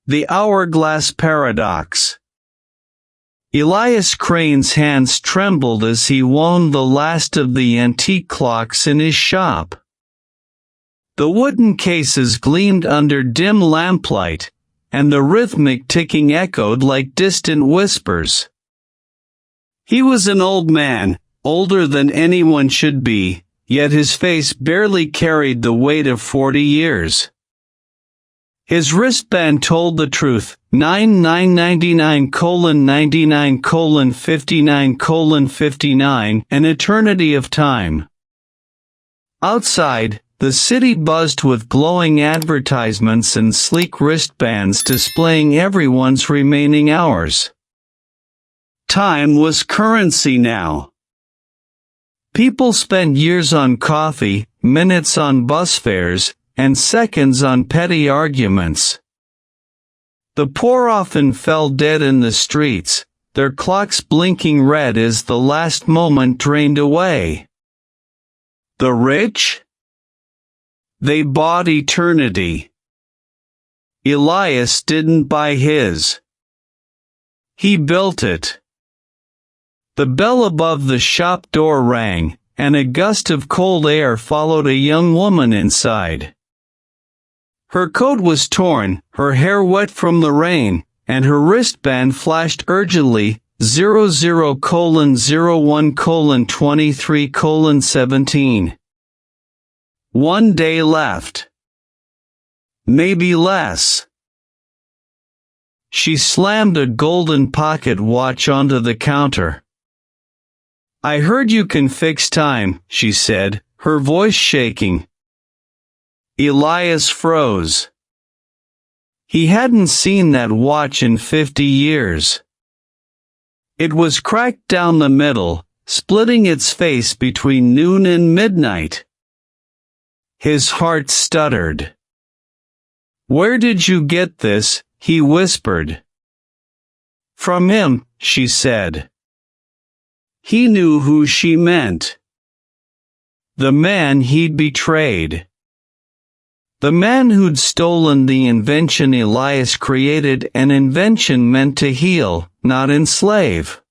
The Hourglass Paradox. Elias Crane's hands trembled as he wound the last of the antique clocks in his shop. The wooden cases gleamed under dim lamplight, and the rhythmic ticking echoed like distant whispers. He was an old man, older than anyone should be, yet his face barely carried the weight of 40 years. His wristband told the truth, 9999:99:59:59, an eternity of time. Outside, the city buzzed with glowing advertisements and sleek wristbands displaying everyone's remaining hours. Time was currency now. People spent years on coffee, minutes on bus fares, and seconds on petty arguments. The poor often fell dead in the streets, their clocks blinking red as the last moment drained away. The rich? They bought eternity. Elias didn't buy his. He built it. The bell above the shop door rang, and a gust of cold air followed a young woman inside. Her coat was torn, her hair wet from the rain, and her wristband flashed urgently, 00:01:23:17. 1 day left. Maybe less. She slammed a golden pocket watch onto the counter. "I heard you can fix time," she said, her voice shaking. Elias froze. He hadn't seen that watch in 50 years. It was cracked down the middle, splitting its face between noon and midnight. His heart stuttered. "Where did you get this?" he whispered. "From him," she said. He knew who she meant. The man he'd betrayed. The man who'd stolen the invention Elias created, an invention meant to heal, not enslave.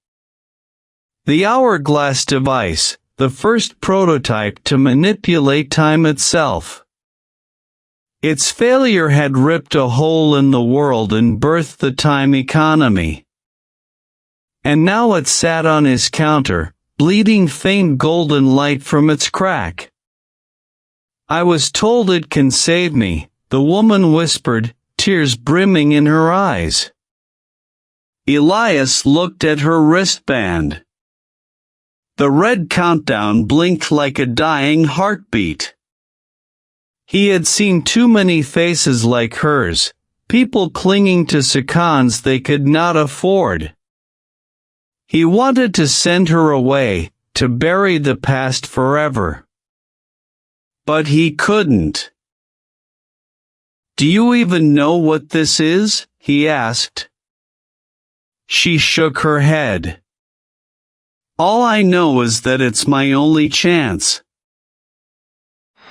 The hourglass device, the first prototype to manipulate time itself. Its failure had ripped a hole in the world and birthed the time economy. And now it sat on his counter, bleeding faint golden light from its crack. "I was told it can save me," the woman whispered, tears brimming in her eyes. Elias looked at her wristband. The red countdown blinked like a dying heartbeat. He had seen too many faces like hers, people clinging to seconds they could not afford. He wanted to send her away, to bury the past forever. But he couldn't. "Do you even know what this is?" he asked. She shook her head. "All I know is that it's my only chance."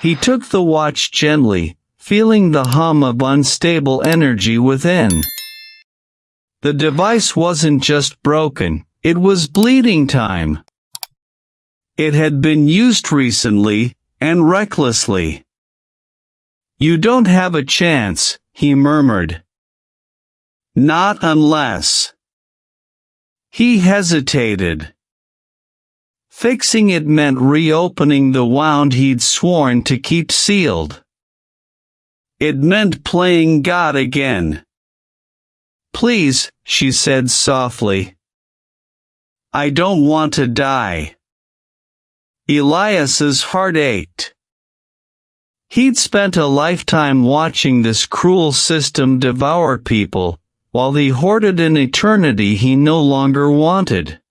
He took the watch gently, feeling the hum of unstable energy within. The device wasn't just broken, it was bleeding time. It had been used recently, and recklessly. "You don't have a chance," he murmured. "Not unless." He hesitated. Fixing it meant reopening the wound he'd sworn to keep sealed. It meant playing God again. "Please," she said softly. "I don't want to die." Elias's heart ached. He'd spent a lifetime watching this cruel system devour people, while he hoarded an eternity he no longer wanted.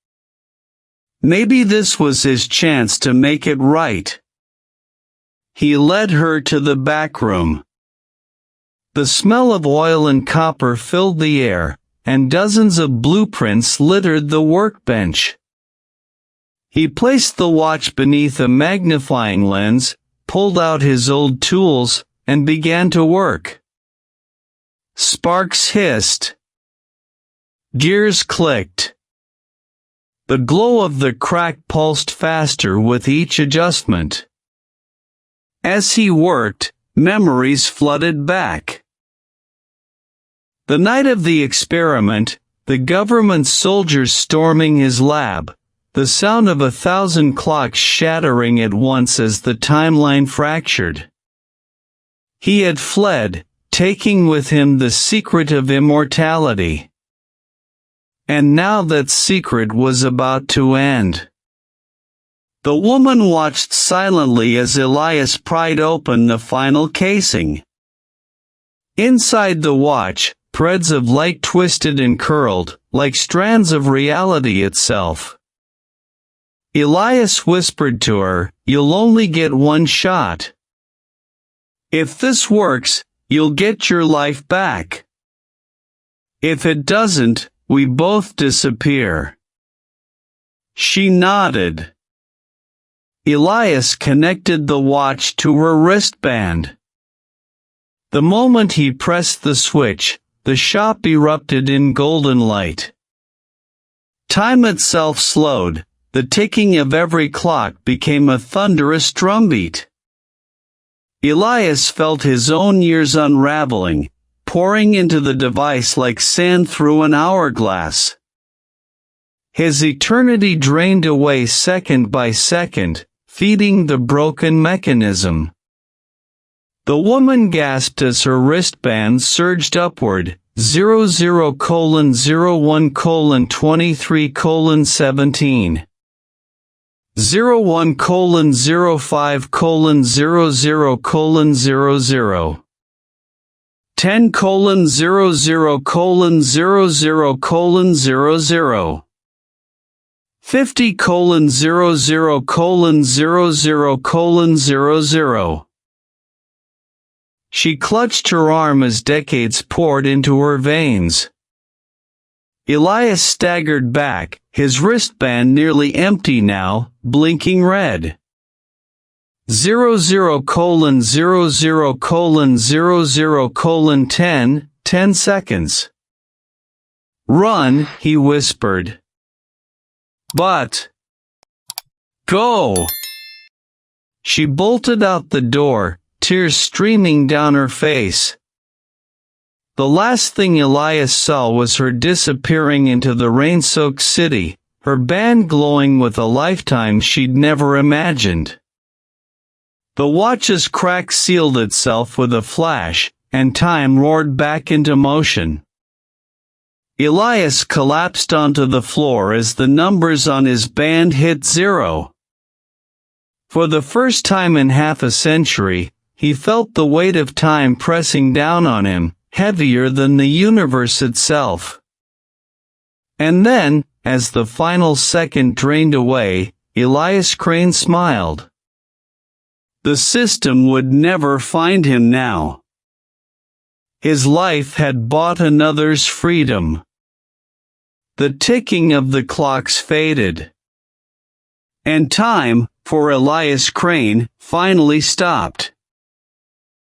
Maybe this was his chance to make it right. He led her to the back room. The smell of oil and copper filled the air, and dozens of blueprints littered the workbench. He placed the watch beneath a magnifying lens, pulled out his old tools, and began to work. Sparks hissed. Gears clicked. The glow of the crack pulsed faster with each adjustment. As he worked, memories flooded back. The night of the experiment, the government soldiers storming his lab, the sound of 1,000 clocks shattering at once as the timeline fractured. He had fled, taking with him the secret of immortality. And now that secret was about to end. The woman watched silently as Elias pried open the final casing. Inside the watch, threads of light twisted and curled, like strands of reality itself. Elias whispered to her, "You'll only get one shot. If this works, you'll get your life back. If it doesn't, we both disappear." She nodded. Elias connected the watch to her wristband. The moment he pressed the switch, the shop erupted in golden light. Time itself slowed, the ticking of every clock became a thunderous drumbeat. Elias felt his own years unraveling, pouring into the device like sand through an hourglass. His eternity drained away second by second, feeding the broken mechanism. The woman gasped as her wristband surged upward, 00:01:23:17. 01:05:00:00. 10:00:00:00. 50:00:00:00:00. She clutched her arm as decades poured into her veins. Elias staggered back, his wristband nearly empty now, blinking red. 00:00:00:10, 10 seconds. "Run," he whispered. "But..." "Go!" She bolted out the door, tears streaming down her face. The last thing Elias saw was her disappearing into the rain-soaked city, her band glowing with a lifetime she'd never imagined. The watch's crack sealed itself with a flash, and time roared back into motion. Elias collapsed onto the floor as the numbers on his band hit 0. For the first time in half a century, he felt the weight of time pressing down on him, heavier than the universe itself. And then, as the final second drained away, Elias Crane smiled. The system would never find him now. His life had bought another's freedom. The ticking of the clocks faded. And time, for Elias Crane, finally stopped.